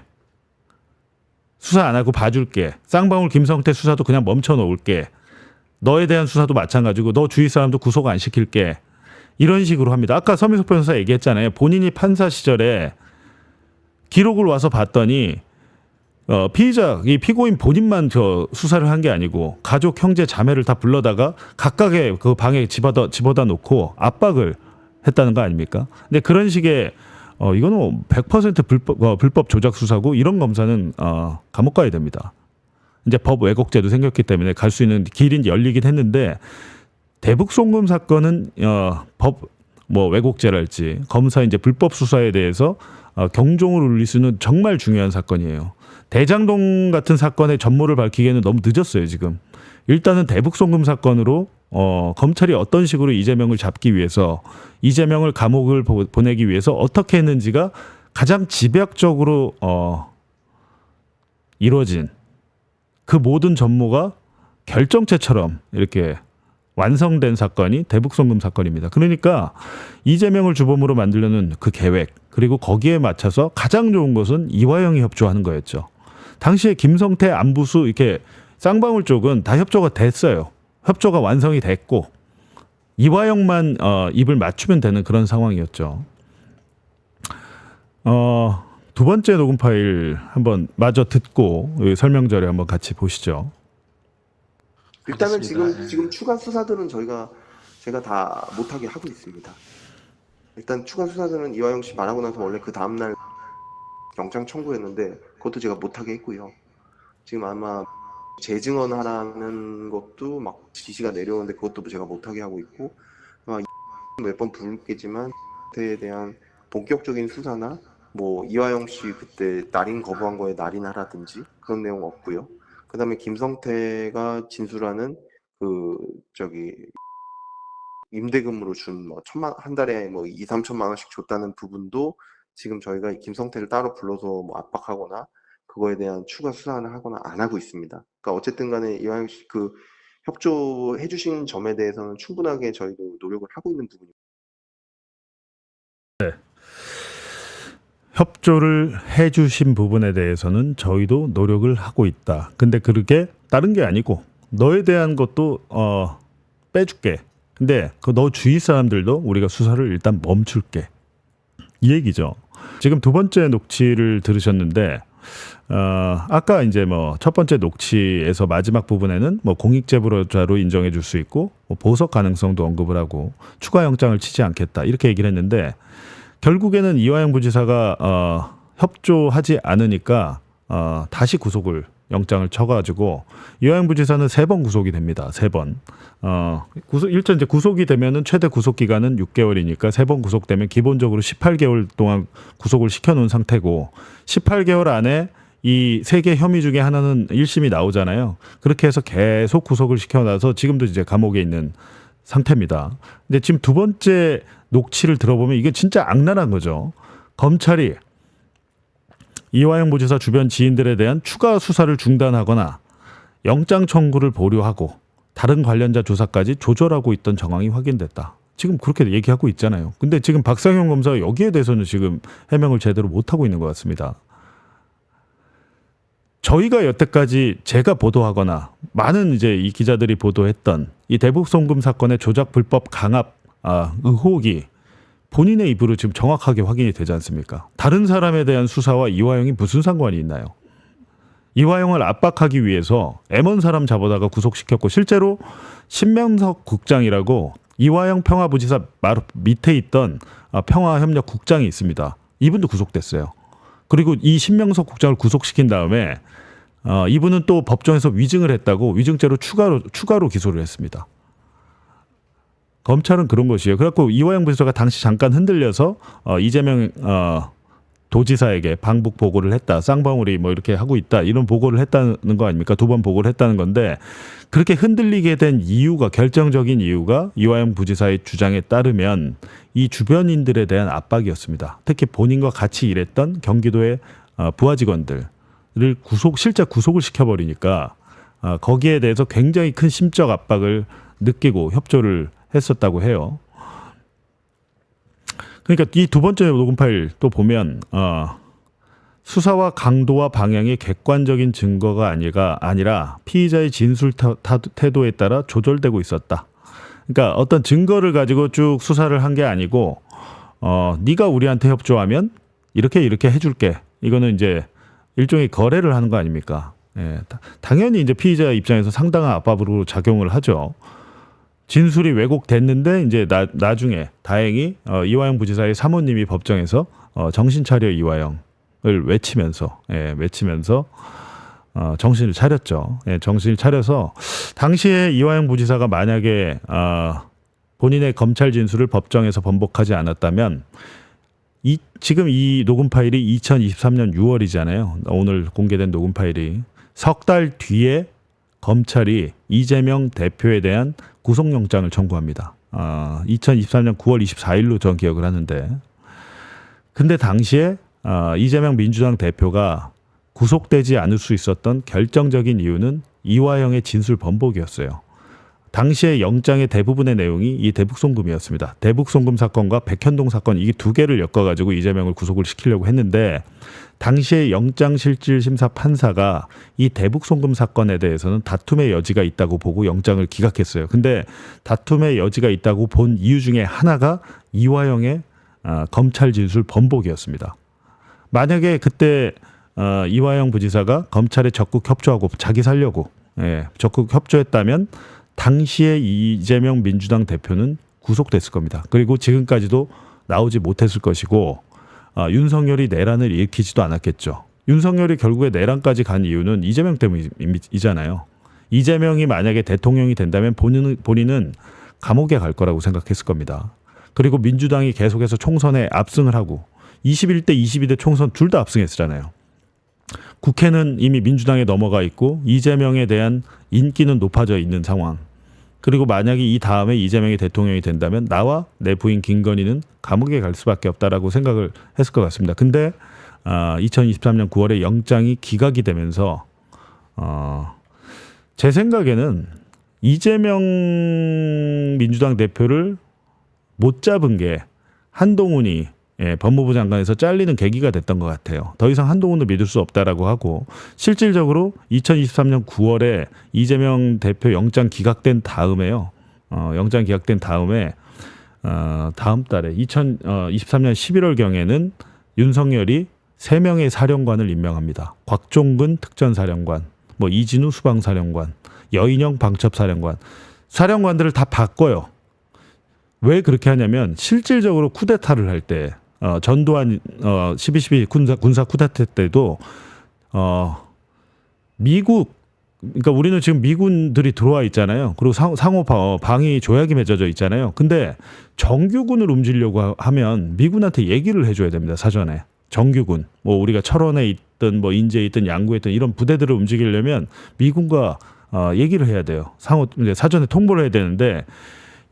수사 안 하고 봐줄게. 쌍방울 김성태 수사도 그냥 멈춰 놓을게. 너에 대한 수사도 마찬가지고 너 주위 사람도 구속 안 시킬게. 이런 식으로 합니다. 아까 서민석 변호사 얘기했잖아요. 본인이 판사 시절에 기록을 와서 봤더니 피의자, 이 피고인 본인만 수사를 한 게 아니고 가족, 형제, 자매를 다 불러다가 각각의 그 방에 집어다 놓고 압박을 했다는 거 아닙니까? 근데 그런 식의 이거는 100% 불법 조작 수사고 이런 검사는 감옥 가야 됩니다. 이제 법 왜곡죄도 생겼기 때문에 갈 수 있는 길이 열리긴 했는데 대북 송금 사건은 법 왜곡죄랄지 검사 이제 불법 수사에 대해서 경종을 울릴 수 있는 정말 중요한 사건이에요. 대장동 같은 사건의 전모를 밝히기에는 너무 늦었어요, 지금. 일단은 대북 송금 사건으로 검찰이 어떤 식으로 이재명을 잡기 위해서 이재명을 감옥을 보내기 위해서 어떻게 했는지가 가장 집약적으로 이루어진 그 모든 전모가 결정체처럼 이렇게 완성된 사건이 대북 송금 사건입니다. 그러니까 이재명을 주범으로 만들려는 그 계획 그리고 거기에 맞춰서 가장 좋은 것은 이화영이 협조하는 거였죠. 당시에 김성태 안부수 이렇게 쌍방울 쪽은 다 협조가 됐어요. 협조가 완성이 됐고 이화영만 입을 맞추면 되는 그런 상황이었죠. 두 번째 녹음 파일 한번 마저 듣고 설명 자료 한번 같이 보시죠. 일단은 지금 추가 수사들은 제가 다 못하게 하고 있습니다. 일단 추가 수사들은 이화영 씨 말하고 나서 원래 그 다음날 영장 청구했는데 그것도 제가 못하게 했고요. 지금 아마 재증언하라는 것도 막 지시가 내려오는데 그것도 제가 못하게 하고 있고 몇 번 부르겠지만 그때에 대한 본격적인 수사나 이화영 씨 그때 날인 거부한 거에 날인하라든지 그런 내용 없고요. 그다음에 김성태가 진술하는 임대금으로 준 한 달에 2-3천만 원씩 줬다는 부분도 지금 저희가 김성태를 따로 불러서 압박하거나 그거에 대한 추가 수사를 하거나 안 하고 있습니다. 그러니까 어쨌든 간에 이화영 씨 그 협조해 주신 점에 대해서는 충분하게 저희도 노력을 하고 있는 부분입니다. 네. 협조를 해 주신 부분에 대해서는 저희도 노력을 하고 있다. 근데 그게 다른 게 아니고 너에 대한 것도 빼줄게. 근데 너 주위 사람들도 우리가 수사를 일단 멈출게. 이 얘기죠. 지금 두 번째 녹취를 들으셨는데 아까 이제 뭐 첫 번째 녹취에서 마지막 부분에는 뭐 공익제보자로 인정해 줄 수 있고 뭐 보석 가능성도 언급을 하고 추가 영장을 치지 않겠다 이렇게 얘기를 했는데 결국에는 이화영 부지사가 협조하지 않으니까 다시 구속을 영장을 쳐가지고 이화영 부지사는 3번 구속이 됩니다. 3번. 일단 이제 구속이 되면은 최대 구속 기간은 6개월이니까 3번 구속되면 기본적으로 18개월 동안 구속을 시켜놓은 상태고 18개월 안에 이 3개 혐의 중에 하나는 1심이 나오잖아요. 그렇게 해서 계속 구속을 시켜놔서 지금도 이제 감옥에 있는 상태입니다. 근데 지금 두 번째 녹취를 들어보면 이게 진짜 악랄한 거죠. 검찰이 이화영 부지사 주변 지인들에 대한 추가 수사를 중단하거나 영장 청구를 보류하고 다른 관련자 조사까지 조절하고 있던 정황이 확인됐다. 지금 그렇게 얘기하고 있잖아요. 근데 지금 박상현 검사가 여기에 대해서는 지금 해명을 제대로 못하고 있는 것 같습니다. 저희가 여태까지 제가 보도하거나 많은 이제 이 기자들이 보도했던 이 대북 송금 사건의 조작 불법 강압 의혹이 본인의 입으로 지금 정확하게 확인이 되지 않습니까? 다른 사람에 대한 수사와 이화영이 무슨 상관이 있나요? 이화영을 압박하기 위해서 M1 사람 잡아다가 구속시켰고 실제로 신명석 국장이라고 이화영 평화부지사 밑에 있던 평화협력국장이 있습니다. 이분도 구속됐어요. 그리고 이 신명석 국장을 구속시킨 다음에 이분은 또 법정에서 위증을 했다고 위증죄로 추가로 기소를 했습니다. 검찰은 그런 것이에요. 그래갖고 이화영 부지사가 당시 잠깐 흔들려서 이재명 도지사에게 방북 보고를 했다. 쌍방울이 뭐 이렇게 하고 있다. 이런 보고를 했다는 거 아닙니까? 2번 보고를 했다는 건데 그렇게 흔들리게 된 이유가 결정적인 이유가 이화영 부지사의 주장에 따르면 이 주변인들에 대한 압박이었습니다. 특히 본인과 같이 일했던 경기도의 부하 직원들을 실제 구속을 시켜버리니까 거기에 대해서 굉장히 큰 심적 압박을 느끼고 협조를 했었다고 해요. 그러니까 이 두 번째 녹음 파일 또 보면 수사와 강도와 방향이 객관적인 증거가 아니라 피의자의 진술 태도에 따라 조절되고 있었다. 그러니까 어떤 증거를 가지고 쭉 수사를 한 게 아니고 네가 우리한테 협조하면 이렇게 해줄게. 이거는 이제 일종의 거래를 하는 거 아닙니까? 예, 당연히 이제 피의자 입장에서 상당한 압박으로 작용을 하죠. 진술이 왜곡됐는데 이제 나중에 다행히 이화영 부지사의 사모님이 법정에서 정신 차려 이화영을 외치면서 정신을 차렸죠. 예, 정신을 차려서 당시에 이화영 부지사가 만약에 본인의 검찰 진술을 법정에서 번복하지 않았다면 지금 이 녹음 파일이 2023년 6월이잖아요. 오늘 공개된 녹음 파일이 석 달 뒤에 검찰이 이재명 대표에 대한 구속영장을 청구합니다. 2023년 9월 24일로 전 기억을 하는데 근데 당시에 이재명 민주당 대표가 구속되지 않을 수 있었던 결정적인 이유는 이화영의 진술 번복이었어요. 당시에 영장의 대부분의 내용이 이 대북송금이었습니다. 대북송금 사건과 백현동 사건 이게 두 개를 엮어가지고 이재명을 구속을 시키려고 했는데 당시에 영장실질심사 판사가 이 대북송금 사건에 대해서는 다툼의 여지가 있다고 보고 영장을 기각했어요. 근데 다툼의 여지가 있다고 본 이유 중에 하나가 이화영의 검찰 진술 번복이었습니다. 만약에 그때 이화영 부지사가 검찰에 적극 협조하고 자기 살려고 적극 협조했다면 당시에 이재명 민주당 대표는 구속됐을 겁니다. 그리고 지금까지도 나오지 못했을 것이고 윤석열이 내란을 일으키지도 않았겠죠. 윤석열이 결국에 내란까지 간 이유는 이재명 때문이잖아요. 이재명이 만약에 대통령이 된다면 본인은 감옥에 갈 거라고 생각했을 겁니다. 그리고 민주당이 계속해서 총선에 압승을 하고 21대 22대 총선 둘 다 압승했잖아요. 국회는 이미 민주당에 넘어가 있고 이재명에 대한 인기는 높아져 있는 상황. 그리고 만약에 이 다음에 이재명이 대통령이 된다면 나와 내 부인 김건희는 감옥에 갈 수밖에 없다라고 생각을 했을 것 같습니다. 근데 2023년 9월에 영장이 기각이 되면서 제 생각에는 이재명 민주당 대표를 못 잡은 게 한동훈이 법무부 장관에서 잘리는 계기가 됐던 것 같아요. 더 이상 한동훈을 믿을 수 없다라고 하고 실질적으로 2023년 9월에 이재명 대표 영장 기각된 다음에요. 영장 기각된 다음에 다음 달에 2023년 11월 경에는 윤석열이 3명의 사령관을 임명합니다. 곽종근 특전사령관, 뭐 이진우 수방사령관, 여인영 방첩사령관, 사령관들을 다 바꿔요. 왜 그렇게 하냐면 실질적으로 쿠데타를 할 때 전두환 12.12 군사 쿠데타 때도 미국, 그러니까 우리는 지금 미군들이 들어와 있잖아요. 그리고 상호 방위 조약이 맺어져 있잖아요. 근데 정규군을 움직이려고 하면 미군한테 얘기를 해줘야 됩니다. 사전에. 정규군, 뭐 우리가 철원에 있든 뭐 인제에 있든 양구에 있든 이런 부대들을 움직이려면 미군과 얘기를 해야 돼요. 이제 사전에 통보를 해야 되는데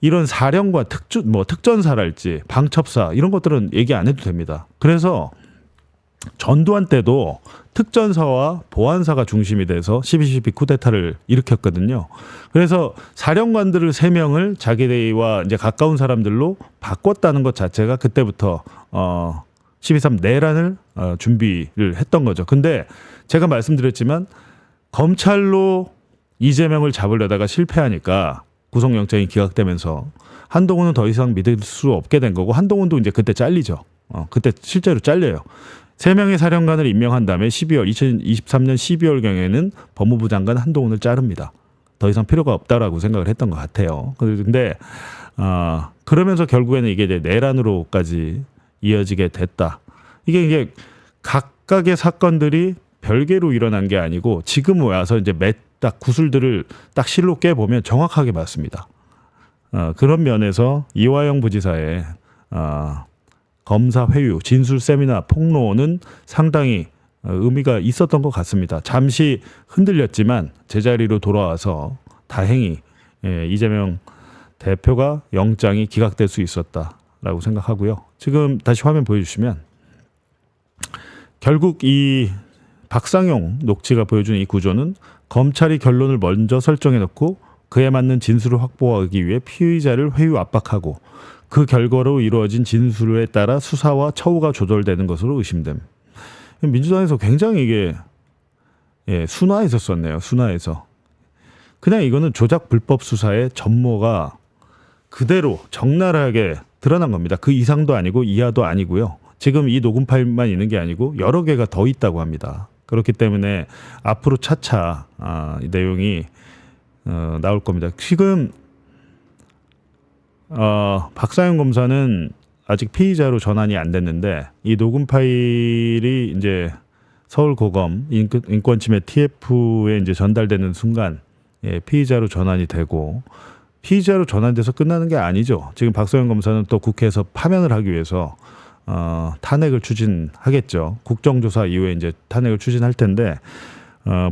이런 사령관, 특전사랄지 방첩사 이런 것들은 얘기 안 해도 됩니다. 그래서 전두환 때도 특전사와 보안사가 중심이 돼서 12.12 쿠데타를 일으켰거든요. 그래서 사령관들을 3명을 자기와 이제 가까운 사람들로 바꿨다는 것 자체가 그때부터 12.3 내란을 준비를 했던 거죠. 근데 제가 말씀드렸지만 검찰로 이재명을 잡으려다가 실패하니까 구속영장이 기각되면서 한동훈은 더 이상 믿을 수 없게 된 거고 한동훈도 이제 그때 잘리죠. 그때 실제로 잘려요. 3명의 사령관을 임명한 다음에 2023년 12월경에는 법무부 장관 한동훈을 자릅니다. 더 이상 필요가 없다라고 생각을 했던 것 같아요. 그런데 그러면서 결국에는 이게 이제 내란으로까지 이어지게 됐다. 이게 각각의 사건들이 별개로 일어난 게 아니고 지금 와서 이제 딱 구슬들을 딱 실로 깨보면 정확하게 맞습니다. 그런 면에서 이화영 부지사의 검사 회유, 진술 세미나 폭로는 상당히 의미가 있었던 것 같습니다. 잠시 흔들렸지만 제자리로 돌아와서 다행히 이재명 대표가 영장이 기각될 수 있었다라고 생각하고요. 지금 다시 화면 보여주시면 결국 이 박상용 녹취가 보여주는 이 구조는 검찰이 결론을 먼저 설정해놓고 그에 맞는 진술을 확보하기 위해 피의자를 회유 압박하고 그 결과로 이루어진 진술에 따라 수사와 처우가 조절되는 것으로 의심됨. 민주당에서 굉장히 이게 순화했었네요. 순화해서. 그냥 이거는 조작 불법 수사의 전모가 그대로 적나라하게 드러난 겁니다. 그 이상도 아니고 이하도 아니고요. 지금 이 녹음 파일만 있는 게 아니고 여러 개가 더 있다고 합니다. 그렇기 때문에 앞으로 차차 이 내용이 나올 겁니다. 지금 박상현 검사는 아직 피의자로 전환이 안 됐는데 이 녹음 파일이 이제 서울고검 인권침해 TF에 이제 전달되는 순간 피의자로 전환이 되고 피의자로 전환돼서 끝나는 게 아니죠. 지금 박상현 검사는 또 국회에서 파면을 하기 위해서 탄핵을 추진하겠죠. 국정조사 이후에 이제 탄핵을 추진할 텐데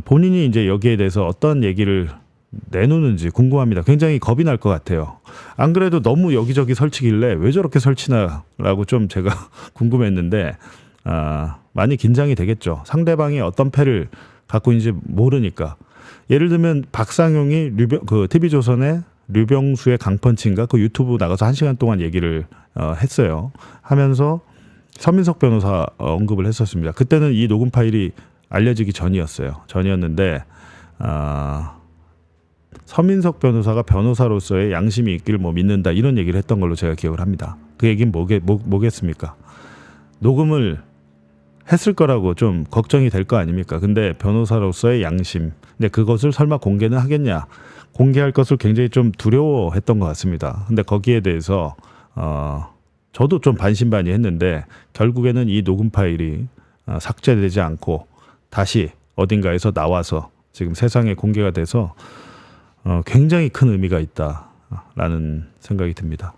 본인이 이제 여기에 대해서 어떤 얘기를 내놓는지 궁금합니다. 굉장히 겁이 날 것 같아요. 안 그래도 너무 여기저기 설치길래 왜 저렇게 설치나라고 좀 제가 궁금했는데 많이 긴장이 되겠죠. 상대방이 어떤 패를 갖고 있는지 모르니까. 예를 들면 박상용이 그 TV조선의 류병수의 강펀치인가 그 유튜브 나가서 1시간 동안 얘기를 했어요. 하면서 서민석 변호사 언급을 했었습니다. 그때는 이 녹음 파일이 알려지기 전이었어요. 전이었는데 서민석 변호사가 변호사로서의 양심이 있기를 뭐 믿는다 이런 얘기를 했던 걸로 제가 기억을 합니다. 그 얘기는 뭐겠습니까? 녹음을 했을 거라고 좀 걱정이 될 거 아닙니까? 근데 변호사로서의 양심, 근데 그것을 설마 공개는 하겠냐? 공개할 것을 굉장히 좀 두려워했던 것 같습니다. 근데 거기에 대해서 저도 좀 반신반의했는데 결국에는 이 녹음 파일이 삭제되지 않고 다시 어딘가에서 나와서 지금 세상에 공개가 돼서 굉장히 큰 의미가 있다라는 생각이 듭니다.